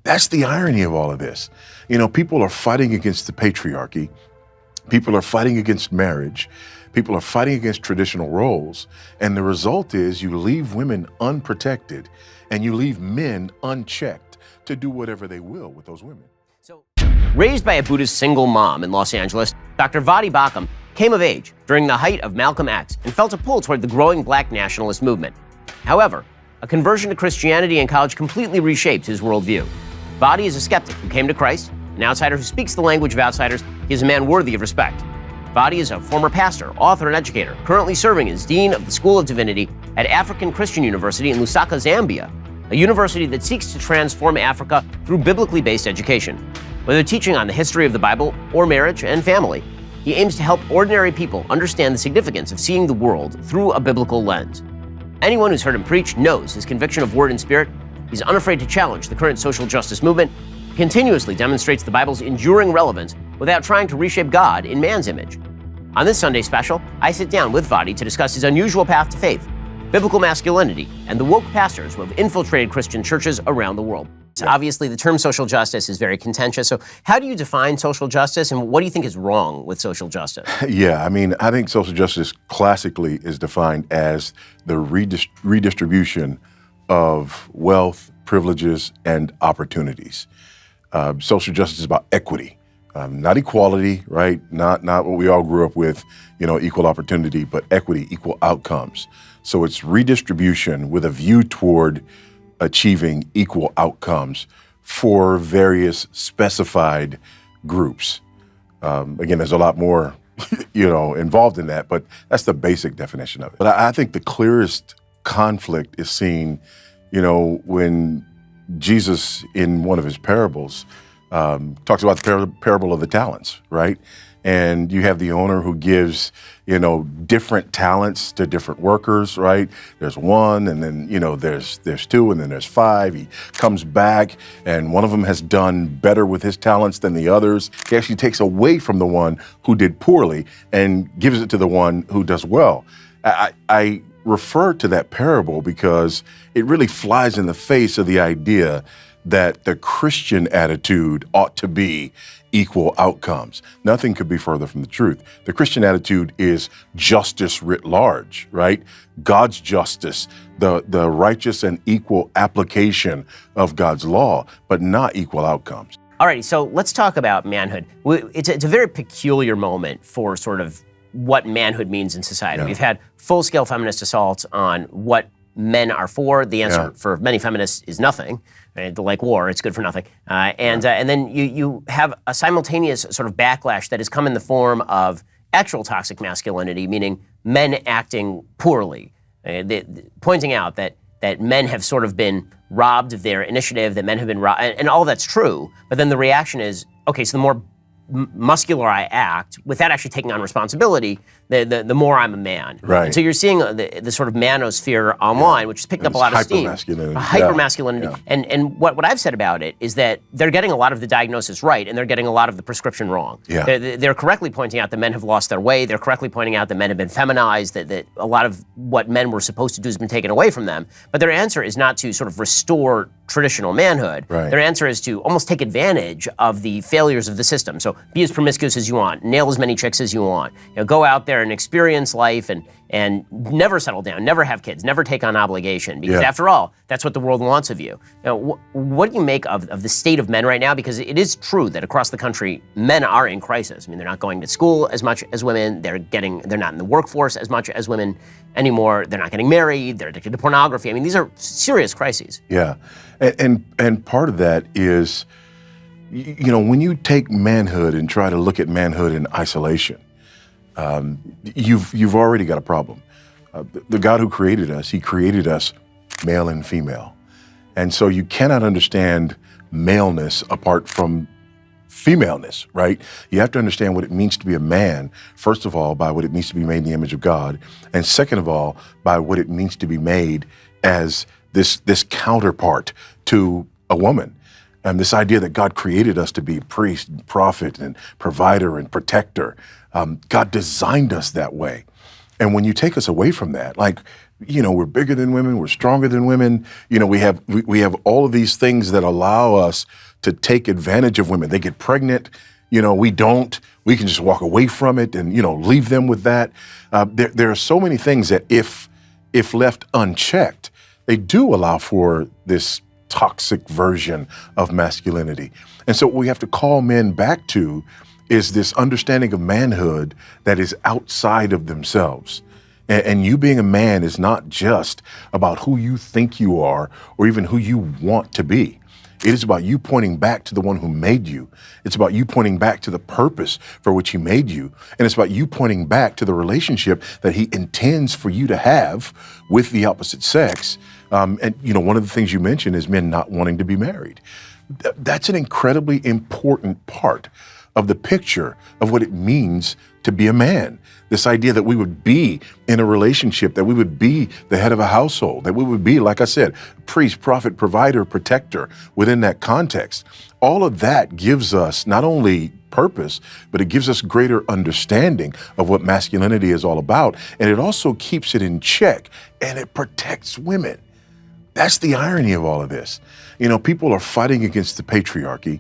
That's the irony of all of this. People are fighting against the patriarchy. People are fighting against marriage. People are fighting against traditional roles. And the result is you leave women unprotected and you leave men unchecked to do whatever they will with those women. Raised by a Buddhist single mom in Los Angeles, Dr. Voddie Baucham came of age during the height of Malcolm X and felt a pull toward the growing black nationalist movement. However, a conversion to Christianity in college completely reshaped his worldview. Voddie is a skeptic who came to Christ, an outsider who speaks the language of outsiders. He is a man worthy of respect. Voddie is a former pastor, author, and educator, currently serving as Dean of the School of Divinity at African Christian University in Lusaka, Zambia, a university that seeks to transform Africa through biblically based education. Whether teaching on the history of the Bible or marriage and family, he aims to help ordinary people understand the significance of seeing the world through a biblical lens. Anyone who's heard him preach knows his conviction of word and spirit. He's unafraid to challenge the current social justice movement, continuously demonstrates the Bible's enduring relevance without trying to reshape God in man's image. On this Sunday special, I sit down with Voddie to discuss his unusual path to faith, biblical masculinity, and the woke pastors who have infiltrated Christian churches around the world. So obviously, the term social justice is very contentious. So how do you define social justice, and what do you think is wrong with social justice? Yeah, I think social justice classically is defined as the redistribution of wealth, privileges, and opportunities. Social justice is about equity, not equality, right? Not what we all grew up with, equal opportunity, but equity, equal outcomes. So it's redistribution with a view toward achieving equal outcomes for various specified groups. Again, there's a lot more, involved in that, but that's the basic definition of it. But I think the clearest conflict is seen, when Jesus, in one of his parables, talks about the parable of the talents, right? And you have the owner who gives, different talents to different workers, right? There's one, and then, there's two, and then there's five. He comes back, and one of them has done better with his talents than the others. He actually takes away from the one who did poorly and gives it to the one who does well. I refer to that parable because it really flies in the face of the idea that the Christian attitude ought to be equal outcomes. Nothing could be further from the truth. The Christian attitude is justice writ large, right? God's justice, the righteous and equal application of God's law, but not equal outcomes. All right, so let's talk about manhood. It's a very peculiar moment for sort of what manhood means in society. Yeah. We've had full-scale feminist assaults on what men are for. The answer for many feminists is nothing. Right? Like war, it's good for nothing. And then you have a simultaneous sort of backlash that has come in the form of actual toxic masculinity, meaning men acting poorly, pointing out that men have sort of been robbed of their initiative, that men have been robbed, and all that's true. But then the reaction is, okay, so the more muscular I act without actually taking on responsibility, the more I'm a man. Right. And so you're seeing the sort of manosphere online, which has picked up a lot of steam. Hyper-masculinity. Yeah. And what I've said about it is that they're getting a lot of the diagnosis right, and they're getting a lot of the prescription wrong. Yeah. They're correctly pointing out that men have lost their way. They're correctly pointing out that men have been feminized, that a lot of what men were supposed to do has been taken away from them. But their answer is not to sort of restore traditional manhood. Right. Their answer is to almost take advantage of the failures of the system. So be as promiscuous as you want, nail as many chicks as you want. Go out there and experience life and never settle down, never have kids, never take on obligation. Because after all, that's what the world wants of you. Now, what do you make of the state of men right now? Because it is true that across the country, men are in crisis. I mean, they're not going to school as much as women. They're not in the workforce as much as women anymore. They're not getting married. They're addicted to pornography. I mean, these are serious crises. Yeah, and part of that is, when you take manhood and try to look at manhood in isolation, you've already got a problem. The God who created us, he created us male and female. And so you cannot understand maleness apart from femaleness, right? You have to understand what it means to be a man, first of all, by what it means to be made in the image of God, and second of all, by what it means to be made as this counterpart to a woman. And this idea that God created us to be priest, and prophet, and provider, and protector. God designed us that way. And when you take us away from that, like we're bigger than women, we're stronger than women. We have all of these things that allow us to take advantage of women. They get pregnant, we don't. We can just walk away from it and, leave them with that. There are so many things that if left unchecked, they do allow for this toxic version of masculinity. And so what we have to call men back to is this understanding of manhood that is outside of themselves. And you being a man is not just about who you think you are or even who you want to be. It is about you pointing back to the one who made you. It's about you pointing back to the purpose for which he made you. And it's about you pointing back to the relationship that he intends for you to have with the opposite sex. And one of the things you mentioned is men not wanting to be married. That's an incredibly important part of the picture of what it means to be a man. This idea that we would be in a relationship, that we would be the head of a household, that we would be, like I said, priest, prophet, provider, protector within that context. All of that gives us not only purpose, but it gives us greater understanding of what masculinity is all about. And it also keeps it in check and it protects women. That's the irony of all of this. People are fighting against the patriarchy.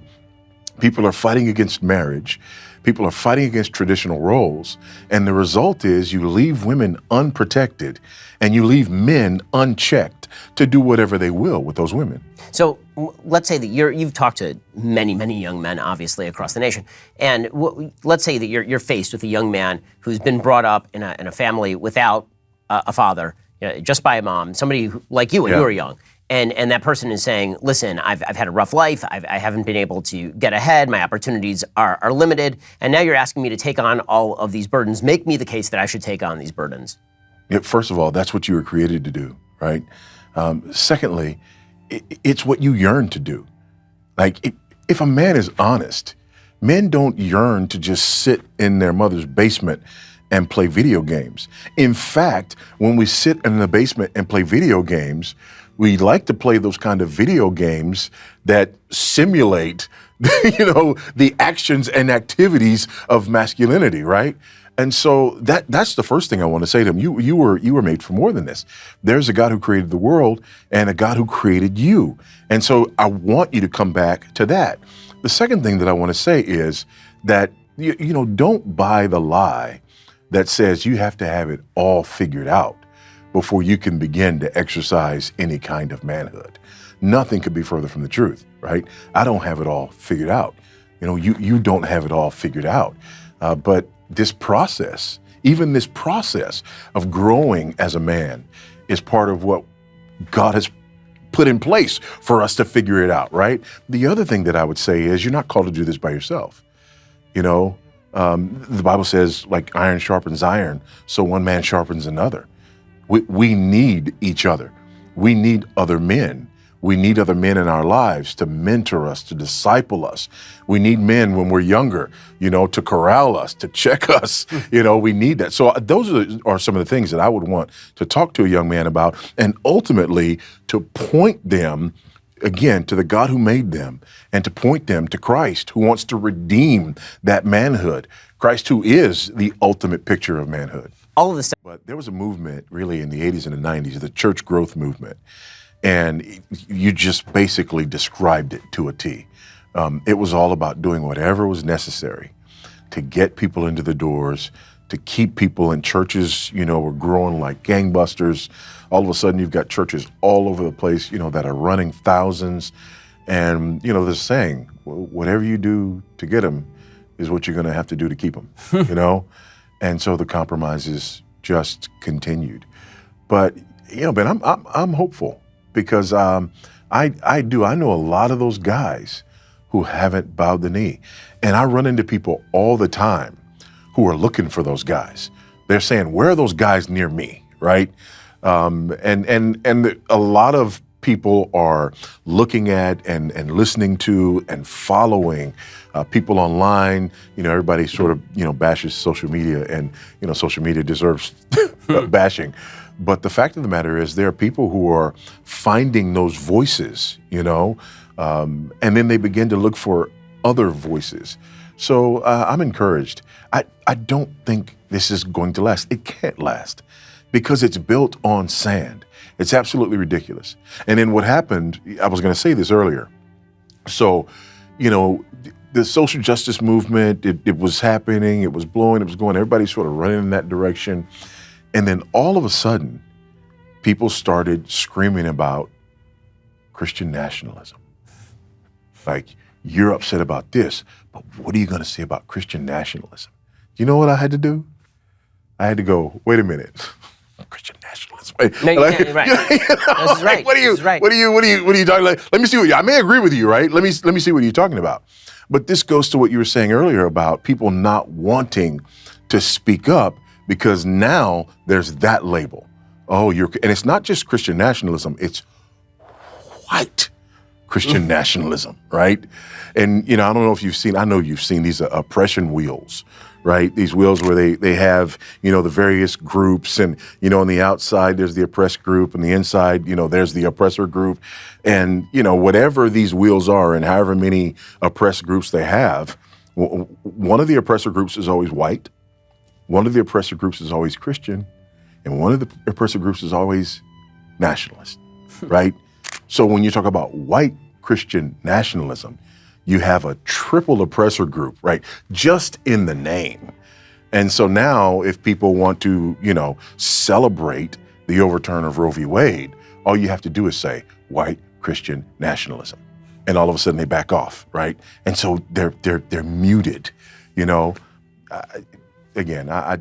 People are fighting against marriage. People are fighting against traditional roles. And the result is you leave women unprotected and you leave men unchecked to do whatever they will with those women. So let's say that you've talked to many, many young men, obviously, across the nation. And let's say that you're faced with a young man who's been brought up in a family without a father, just by a mom, somebody like you when you were young. And that person is saying, listen, I've had a rough life. I haven't been able to get ahead. My opportunities are limited. And now you're asking me to take on all of these burdens. Make me the case that I should take on these burdens. Yeah, first of all, that's what you were created to do, right? Secondly, it's what you yearn to do. Like, if a man is honest, men don't yearn to just sit in their mother's basement and play video games. In fact, when we sit in the basement and play video games, we like to play those kind of video games that simulate, the actions and activities of masculinity, right? And so that's the first thing I want to say to him. You were made for more than this. There's a God who created the world and a God who created you. And so I want you to come back to that. The second thing that I want to say is that, don't buy the lie that says you have to have it all figured out before you can begin to exercise any kind of manhood. Nothing could be further from the truth, right? I don't have it all figured out. You don't have it all figured out. But this process, even this process of growing as a man, is part of what God has put in place for us to figure it out, right? The other thing that I would say is you're not called to do this by yourself. The Bible says, like iron sharpens iron, so one man sharpens another. We need each other. We need other men. We need other men in our lives to mentor us, to disciple us. We need men when we're younger, to corral us, to check us. We need that. So those are some of the things that I would want to talk to a young man about, and ultimately to point them, again, to the God who made them, and to point them to Christ, who wants to redeem that manhood. Christ, who is the ultimate picture of manhood. All of this. But there was a movement really in the 80s and the 90s, the church growth movement. And you just basically described it to a T. It was all about doing whatever was necessary to get people into the doors, to keep people in churches, were growing like gangbusters. All of a sudden you've got churches all over the place, that are running thousands. And, there's a saying, whatever you do to get them is what you're going to have to do to keep them, And so the compromises just continued. But, Ben, I'm hopeful because I know a lot of those guys who haven't bowed the knee. And I run into people all the time who are looking for those guys. They're saying, where are those guys near me, right? And a lot of people are looking at and listening to and following people online. Everybody sort of, bashes social media, and, social media deserves bashing. But the fact of the matter is there are people who are finding those voices, and then they begin to look for other voices. So I'm encouraged. I don't think this is going to last. It can't last. because it's built on sand. It's absolutely ridiculous. And then what happened, I was going to say this earlier. So, you know, the social justice movement, it was happening, it was blowing, it was going, everybody's sort of running in that direction. And then all of a sudden, people started screaming about Christian nationalism. Like, you're upset about this, but what are you going to say about Christian nationalism? You know what I had to do? I had to go, wait a minute. Christian nationalism. No, you can't, right. This is right. What are you talking about? Let me see what I may agree with you, right? Let me see what you're talking about. But this goes to what you were saying earlier about people not wanting to speak up because now there's that label. Oh, and it's not just Christian nationalism, it's white Christian nationalism, right? And, you know, I don't know if you've seen, I know you've seen these oppression wheels, right? These wheels where they have, you know, the various groups and, you know, on the outside, there's the oppressed group and the inside, you know, there's the oppressor group. And, you know, whatever these wheels are and however many oppressed groups they have, one of the oppressor groups is always white. One of the oppressor groups is always Christian. And one of the oppressor groups is always nationalist, right? So when you talk about white Christian nationalism, you have a triple oppressor group, right? Just in the name. And so now if people want to, you know, celebrate the overturn of Roe v. Wade, all you have to do is say white Christian nationalism. And all of a sudden they back off, right? And so they're muted, you know. Again, I